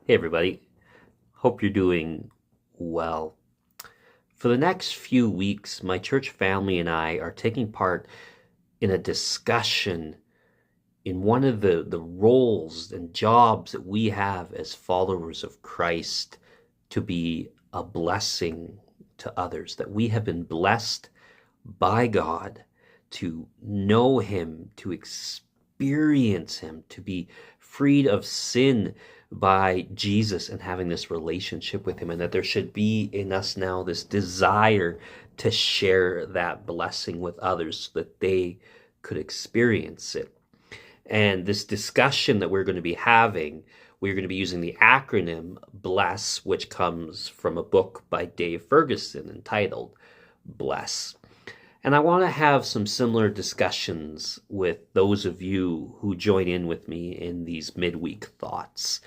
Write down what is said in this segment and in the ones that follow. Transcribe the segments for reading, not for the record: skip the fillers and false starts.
Hey everybody, hope you're doing well. For the next few weeks, my church family and I are taking part in a discussion in one of the roles and jobs that we have as followers of Christ to be a blessing to others, that we have been blessed by God to know Him, to experience Him, to be freed of sin by Jesus and having this relationship with Him, and that there should be in us now this desire to share that blessing with others so that they could experience it. And this discussion that we're going to be having, we're going to be using the acronym BLESS, which comes from a book by Dave Ferguson entitled Bless. And I want to have some similar discussions with those of you who join in with me in these midweek thoughts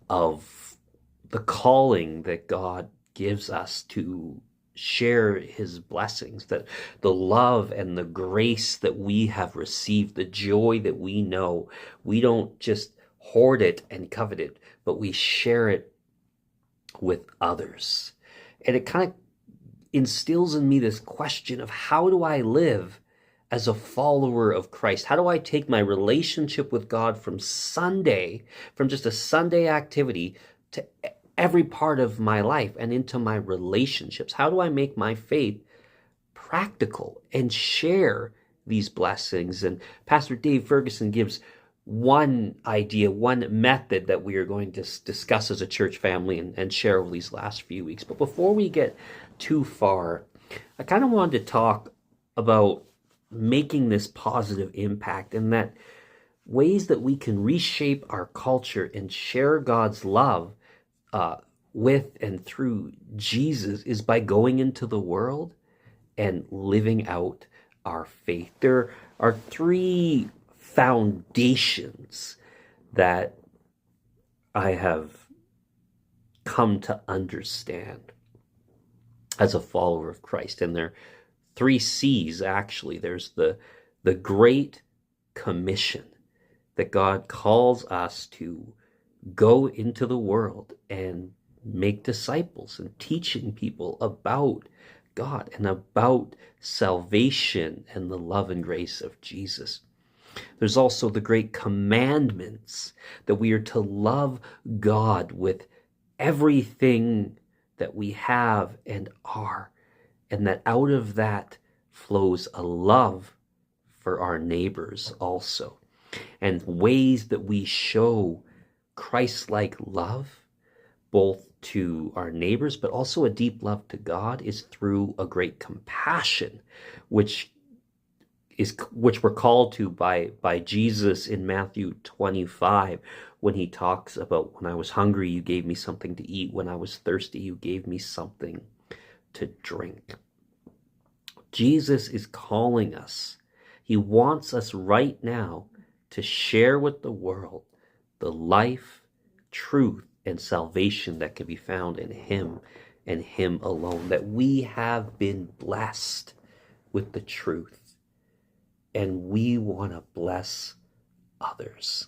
of the calling that God gives us to share His blessings, that the love and the grace that we have received, the joy that we know, we don't just hoard it and covet it, but we share it with others. And it kind of instills in me this question of how do I live as a follower of Christ? How do I take my relationship with God from Sunday, from just a Sunday activity, to every part of my life and into my relationships? How do I make my faith practical and share these blessings? And Pastor Dave Ferguson gives one idea, one method that we are going to discuss as a church family and share over these last few weeks. But before we get too far, I kind of wanted to talk about making this positive impact, and that ways that we can reshape our culture and share God's love with and through Jesus is by going into the world and living out our faith. There are three foundations that I have come to understand as a follower of Christ. And there are three C's, actually. There's the Great Commission, that God calls us to go into the world and make disciples and teaching people about God and about salvation and the love and grace of Jesus. There's also the great commandments, that we are to love God with everything that we have and are, and that out of that flows a love for our neighbors also. And ways that we show Christ-like love, both to our neighbors, but also a deep love to God, is through a great compassion, which we're called to by Jesus in Matthew 25, when He talks about, when I was hungry, you gave me something to eat. When I was thirsty, you gave me something to drink. Jesus is calling us. He wants us right now to share with the world the life, truth, and salvation that can be found in Him and Him alone. That we have been blessed with the truth, and we want to bless others.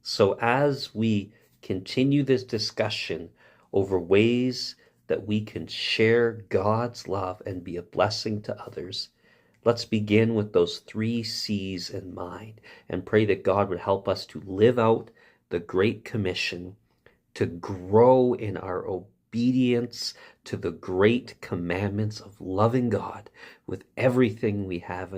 So as we continue this discussion over ways that we can share God's love and be a blessing to others, let's begin with those three C's in mind and pray that God would help us to live out the Great Commission, to grow in our obedience to the great commandments of loving God with everything we have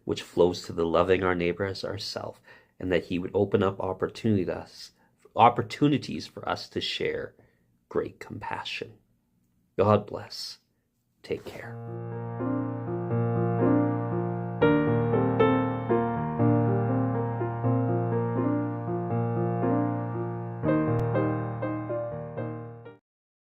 which flows to the loving our neighbor as ourselves, and that He would open up opportunities for us to share great compassion. God bless. Take care.